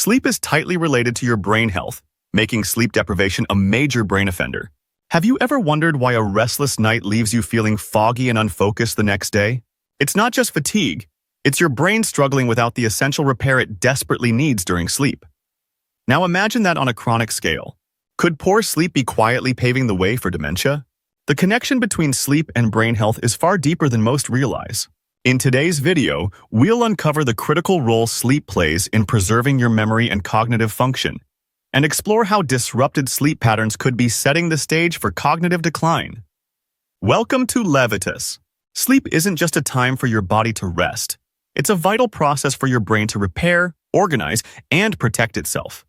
Sleep is tightly related to your brain health, making sleep deprivation a major brain offender. Have you ever wondered why a restless night leaves you feeling foggy and unfocused the next day? It's not just fatigue, it's your brain struggling without the essential repair it desperately needs during sleep. Now imagine that on a chronic scale. Could poor sleep be quietly paving the way for dementia? The connection between sleep and brain health is far deeper than most realize. In today's video, we'll uncover the critical role sleep plays in preserving your memory and cognitive function, and explore how disrupted sleep patterns could be setting the stage for cognitive decline. Welcome to Levitas. Sleep isn't just a time for your body to rest. It's a vital process for your brain to repair, organize, and protect itself.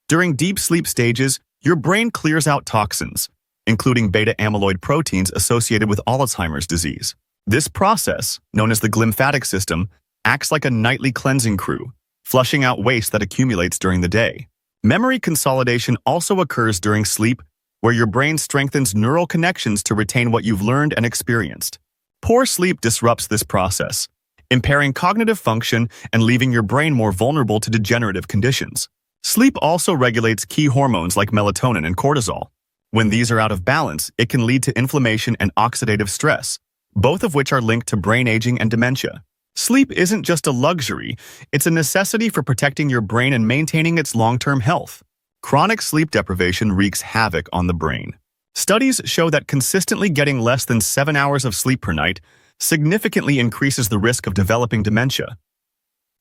During deep sleep stages, your brain clears out toxins, including beta-amyloid proteins associated with Alzheimer's disease. This process, known as the glymphatic system, acts like a nightly cleansing crew, flushing out waste that accumulates during the day. Memory consolidation also occurs during sleep, where your brain strengthens neural connections to retain what you've learned and experienced. Poor sleep disrupts this process, impairing cognitive function and leaving your brain more vulnerable to degenerative conditions. Sleep also regulates key hormones like melatonin and cortisol. When these are out of balance, it can lead to inflammation and oxidative stress, both of which are linked to brain aging and dementia. Sleep isn't just a luxury, it's a necessity for protecting your brain and maintaining its long-term health. Chronic sleep deprivation wreaks havoc on the brain. Studies show that consistently getting less than 7 hours of sleep per night significantly increases the risk of developing dementia.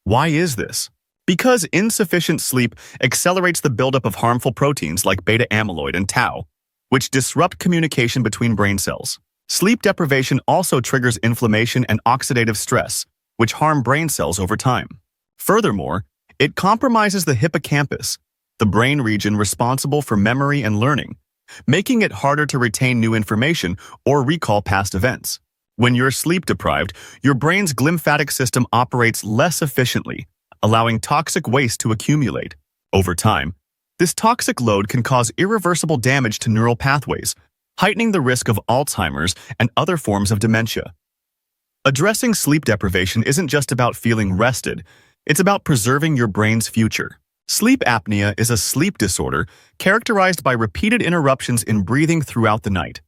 Why is this? Because insufficient sleep accelerates the buildup of harmful proteins like beta-amyloid and tau, which disrupt communication between brain cells. Sleep deprivation also triggers inflammation and oxidative stress, which harm brain cells over time. Furthermore, it compromises the hippocampus, the brain region responsible for memory and learning, making it harder to retain new information or recall past events. When you're sleep deprived, your brain's glymphatic system operates less efficiently, allowing toxic waste to accumulate. Over time, this toxic load can cause irreversible damage to neural pathways, heightening the risk of Alzheimer's and other forms of dementia. Addressing sleep deprivation isn't just about feeling rested, it's about preserving your brain's future. Sleep apnea is a sleep disorder characterized by repeated interruptions in breathing throughout the night.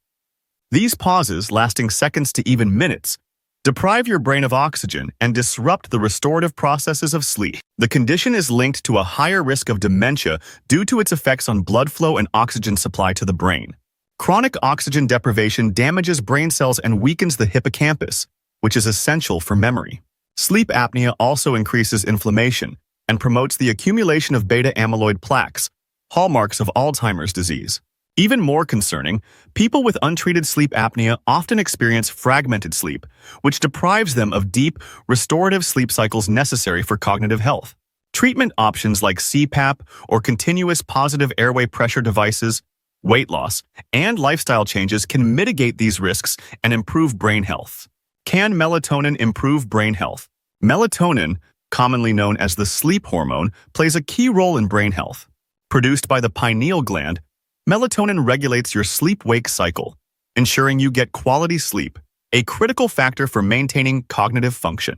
These pauses, lasting seconds to even minutes, deprive your brain of oxygen and disrupt the restorative processes of sleep. The condition is linked to a higher risk of dementia due to its effects on blood flow and oxygen supply to the brain. Chronic oxygen deprivation damages brain cells and weakens the hippocampus, which is essential for memory. Sleep apnea also increases inflammation and promotes the accumulation of beta-amyloid plaques, hallmarks of Alzheimer's disease. Even more concerning, people with untreated sleep apnea often experience fragmented sleep, which deprives them of deep, restorative sleep cycles necessary for cognitive health. Treatment options like CPAP or continuous positive airway pressure devices, weight loss, and lifestyle changes can mitigate these risks and improve brain health. Can melatonin improve brain health? Melatonin, commonly known as the sleep hormone, plays a key role in brain health. Produced by the pineal gland, melatonin regulates your sleep-wake cycle, ensuring you get quality sleep, a critical factor for maintaining cognitive function.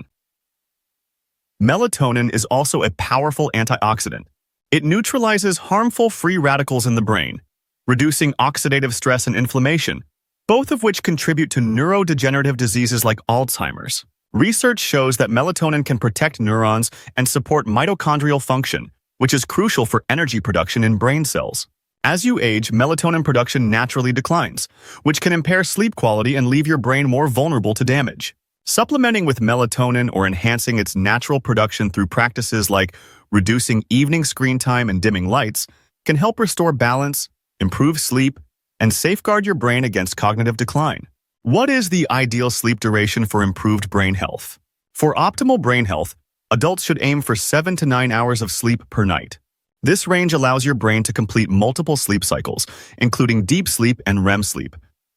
Melatonin is also a powerful antioxidant. It neutralizes harmful free radicals in the brain, reducing oxidative stress and inflammation, both of which contribute to neurodegenerative diseases like Alzheimer's. Research shows that melatonin can protect neurons and support mitochondrial function, which is crucial for energy production in brain cells. As you age, melatonin production naturally declines, which can impair sleep quality and leave your brain more vulnerable to damage. Supplementing with melatonin or enhancing its natural production through practices like reducing evening screen time and dimming lights can help restore balance, improve sleep, and safeguard your brain against cognitive decline. What is the ideal sleep duration for improved brain health? For optimal brain health, adults should aim for 7 to 9 hours of sleep per night. This range allows your brain to complete multiple sleep cycles, including deep sleep and REM sleep,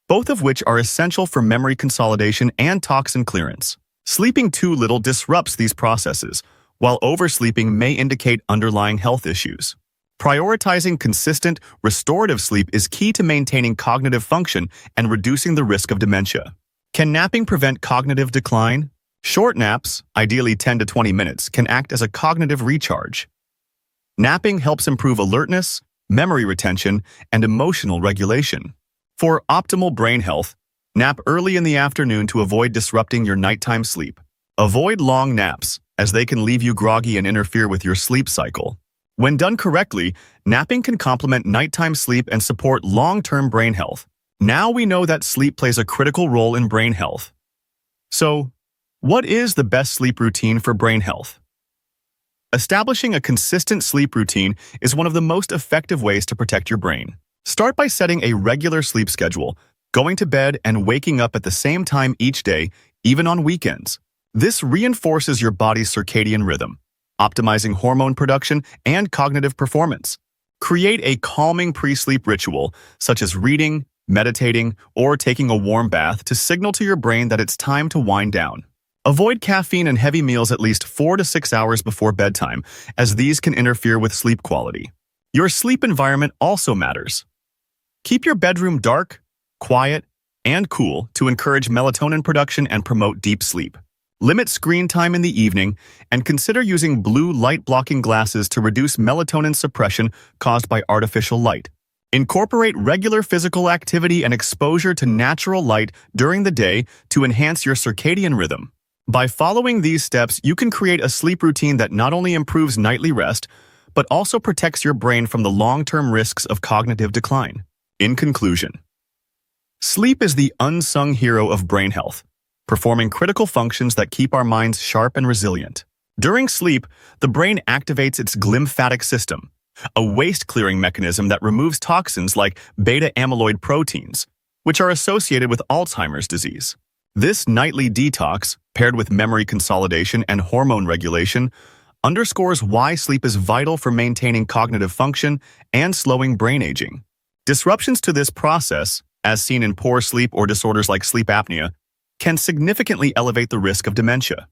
both of which are essential for memory consolidation and toxin clearance. Sleeping too little disrupts these processes, while oversleeping may indicate underlying health issues. Prioritizing consistent, restorative sleep is key to maintaining cognitive function and reducing the risk of dementia. Can napping prevent cognitive decline? Short naps, ideally 10 to 20 minutes, can act as a cognitive recharge. Napping helps improve alertness, memory retention, and emotional regulation. For optimal brain health, nap early in the afternoon to avoid disrupting your nighttime sleep. Avoid long naps, as they can leave you groggy and interfere with your sleep cycle. When done correctly, napping can complement nighttime sleep and support long-term brain health. Now we know that sleep plays a critical role in brain health. So, what is the best sleep routine for brain health? Establishing a consistent sleep routine is one of the most effective ways to protect your brain. Start by setting a regular sleep schedule, going to bed and waking up at the same time each day, even on weekends. This reinforces your body's circadian rhythm, optimizing hormone production and cognitive performance. Create a calming pre-sleep ritual, such as reading, meditating, or taking a warm bath to signal to your brain that it's time to wind down. Avoid caffeine and heavy meals at least 4 to 6 hours before bedtime, as these can interfere with sleep quality. Your sleep environment also matters. Keep your bedroom dark, quiet, and cool to encourage melatonin production and promote deep sleep. Limit screen time in the evening, and consider using blue light-blocking glasses to reduce melatonin suppression caused by artificial light. Incorporate regular physical activity and exposure to natural light during the day to enhance your circadian rhythm. By following these steps, you can create a sleep routine that not only improves nightly rest, but also protects your brain from the long-term risks of cognitive decline. In conclusion, sleep is the unsung hero of brain health, performing critical functions that keep our minds sharp and resilient. During sleep, the brain activates its glymphatic system, a waste-clearing mechanism that removes toxins like beta-amyloid proteins, which are associated with Alzheimer's disease. This nightly detox, paired with memory consolidation and hormone regulation, underscores why sleep is vital for maintaining cognitive function and slowing brain aging. Disruptions to this process, as seen in poor sleep or disorders like sleep apnea, can significantly elevate the risk of dementia.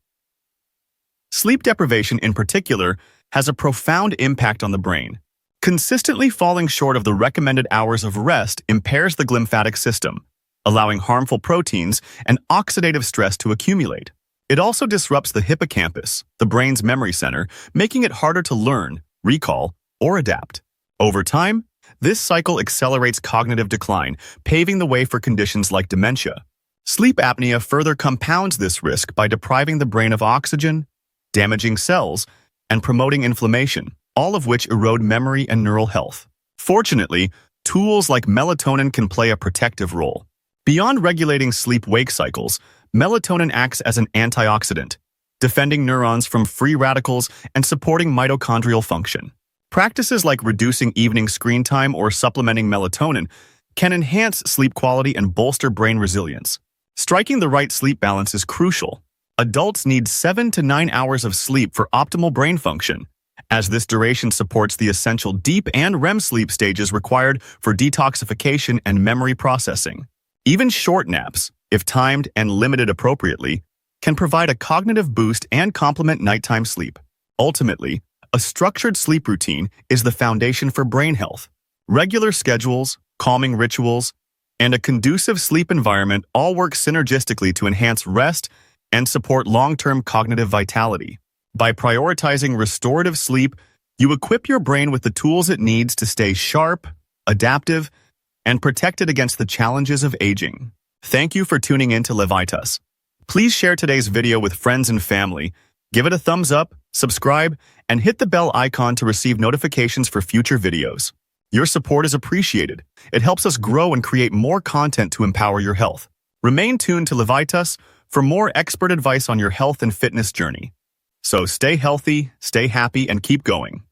Sleep deprivation in particular has a profound impact on the brain. Consistently falling short of the recommended hours of rest impairs the glymphatic system, allowing harmful proteins and oxidative stress to accumulate. It also disrupts the hippocampus, the brain's memory center, making it harder to learn, recall, or adapt. Over time, this cycle accelerates cognitive decline, paving the way for conditions like dementia. Sleep apnea further compounds this risk by depriving the brain of oxygen, damaging cells, and promoting inflammation, all of which erode memory and neural health. Fortunately, tools like melatonin can play a protective role. Beyond regulating sleep-wake cycles, melatonin acts as an antioxidant, defending neurons from free radicals and supporting mitochondrial function. Practices like reducing evening screen time or supplementing melatonin can enhance sleep quality and bolster brain resilience. Striking the right sleep balance is crucial. Adults need 7 to 9 hours of sleep for optimal brain function, as this duration supports the essential deep and REM sleep stages required for detoxification and memory processing. Even short naps, if timed and limited appropriately, can provide a cognitive boost and complement nighttime sleep. Ultimately, a structured sleep routine is the foundation for brain health. Regular schedules, calming rituals, and a conducive sleep environment all work synergistically to enhance rest and support long-term cognitive vitality. By prioritizing restorative sleep, you equip your brain with the tools it needs to stay sharp, adaptive, and protected against the challenges of aging. Thank you for tuning in to Levitas. Please share today's video with friends and family, give it a thumbs up, subscribe, and hit the bell icon to receive notifications for future videos. Your support is appreciated. It helps us grow and create more content to empower your health. Remain tuned to Levitas for more expert advice on your health and fitness journey. So stay healthy, stay happy, and keep going.